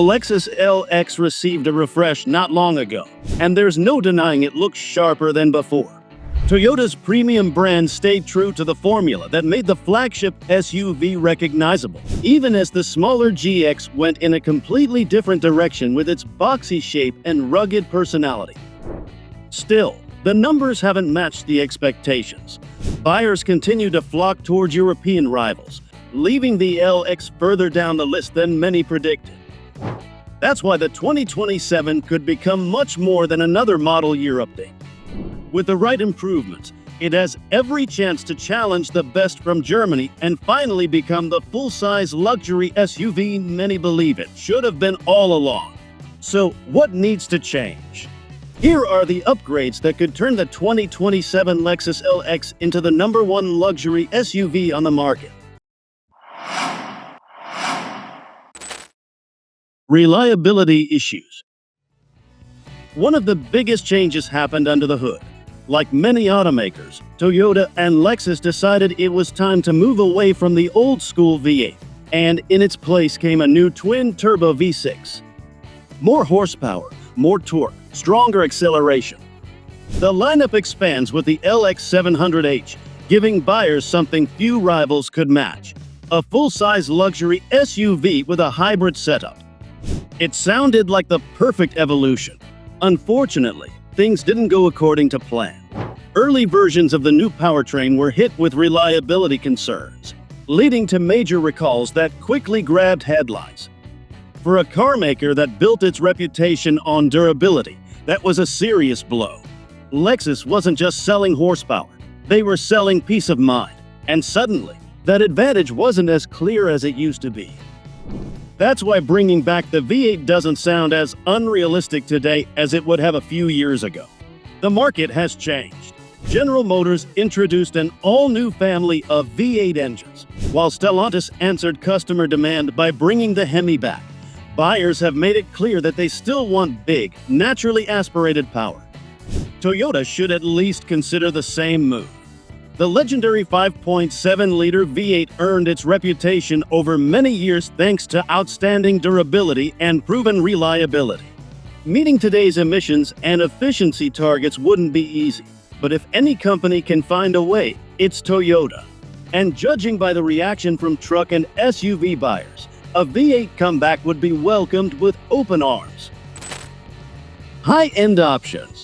Lexus LX received a refresh not long ago, and there's no denying it looks sharper than before. Toyota's premium brand stayed true to the formula that made the flagship SUV recognizable, even as the smaller GX went in a completely different direction with its boxy shape and rugged personality. Still, the numbers haven't matched the expectations. Buyers continue to flock towards European rivals, leaving the LX further down the list than many predicted. That's why the 2027 could become much more than another model year update. With the right improvements, it has every chance to challenge the best from Germany and finally become the full-size luxury SUV many believe it should have been all along. So, what needs to change? Here are the upgrades that could turn the 2027 Lexus LX into the #1 luxury SUV on the market. Reliability issues. One of the biggest changes happened under the hood. Like many automakers, Toyota and Lexus decided it was time to move away from the old-school V8, and in its place came a new twin-turbo V6. More horsepower, more torque, stronger acceleration. The lineup expands with the LX 700h, giving buyers something few rivals could match: a full-size luxury SUV with a hybrid setup. It sounded like the perfect evolution. Unfortunately, things didn't go according to plan. Early versions of the new powertrain were hit with reliability concerns, leading to major recalls that quickly grabbed headlines. For a car maker that built its reputation on durability, that was a serious blow. Lexus wasn't just selling horsepower, they were selling peace of mind. And suddenly, that advantage wasn't as clear as it used to be. That's why bringing back the V8 doesn't sound as unrealistic today as it would have a few years ago. The market has changed. General Motors introduced an all-new family of V8 engines, while Stellantis answered customer demand by bringing the Hemi back. Buyers have made it clear that they still want big, naturally aspirated power. Toyota should at least consider the same move. The legendary 5.7-liter V8 earned its reputation over many years thanks to outstanding durability and proven reliability. Meeting today's emissions and efficiency targets wouldn't be easy, but if any company can find a way, it's Toyota. And judging by the reaction from truck and SUV buyers, a V8 comeback would be welcomed with open arms. High-end options.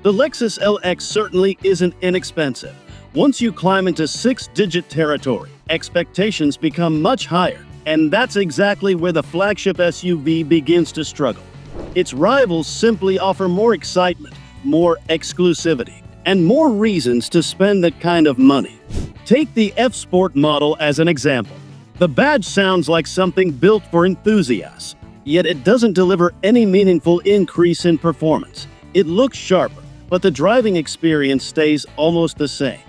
The Lexus LX certainly isn't inexpensive. Once you climb into six-digit territory, expectations become much higher, and that's exactly where the flagship SUV begins to struggle. Its rivals simply offer more excitement, more exclusivity, and more reasons to spend that kind of money. Take the F-Sport model as an example. The badge sounds like something built for enthusiasts, yet it doesn't deliver any meaningful increase in performance. It looks sharper, but the driving experience stays almost the same.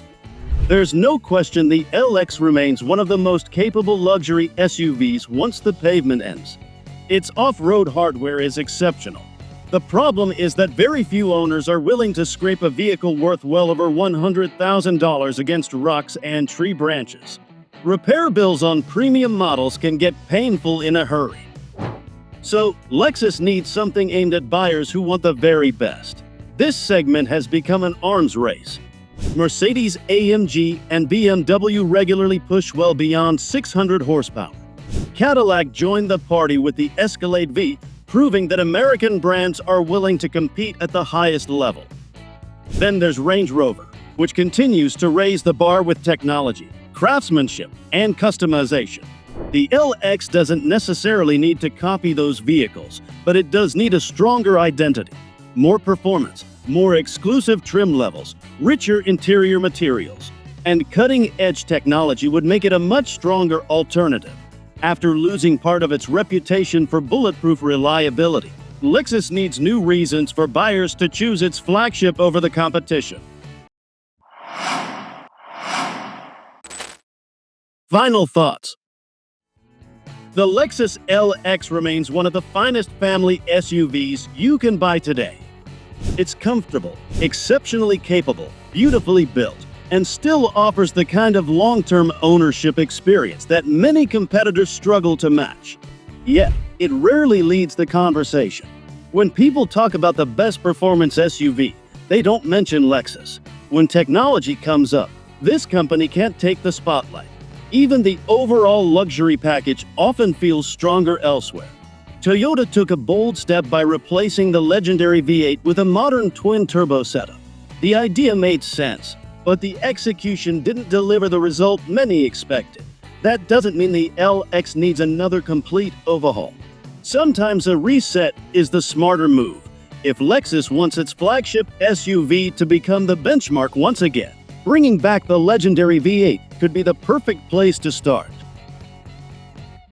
There's no question the LX remains one of the most capable luxury SUVs once the pavement ends. Its off-road hardware is exceptional. The problem is that very few owners are willing to scrape a vehicle worth well over $100,000 against rocks and tree branches. Repair bills on premium models can get painful in a hurry. So, Lexus needs something aimed at buyers who want the very best. This segment has become an arms race. Mercedes AMG and BMW regularly push well beyond 600 horsepower. Cadillac joined the party with the Escalade V, proving that American brands are willing to compete at the highest level. Then there's Range Rover, which continues to raise the bar with technology, craftsmanship, and customization. The LX doesn't necessarily need to copy those vehicles, but it does need a stronger identity. More performance, more exclusive trim levels, richer interior materials, and cutting-edge technology would make it a much stronger alternative. After losing part of its reputation for bulletproof reliability, Lexus needs new reasons for buyers to choose its flagship over the competition. Final thoughts. The Lexus LX remains one of the finest family SUVs you can buy today. It's comfortable, exceptionally capable, beautifully built, and still offers the kind of long-term ownership experience that many competitors struggle to match. Yet, it rarely leads the conversation. When people talk about the best performance SUV, they don't mention Lexus. When technology comes up, this company can't take the spotlight. Even the overall luxury package often feels stronger elsewhere. Toyota took a bold step by replacing the legendary V8 with a modern twin-turbo setup. The idea made sense, but the execution didn't deliver the result many expected. That doesn't mean the LX needs another complete overhaul. Sometimes a reset is the smarter move. If Lexus wants its flagship SUV to become the benchmark once again, bringing back the legendary V8 could be the perfect place to start.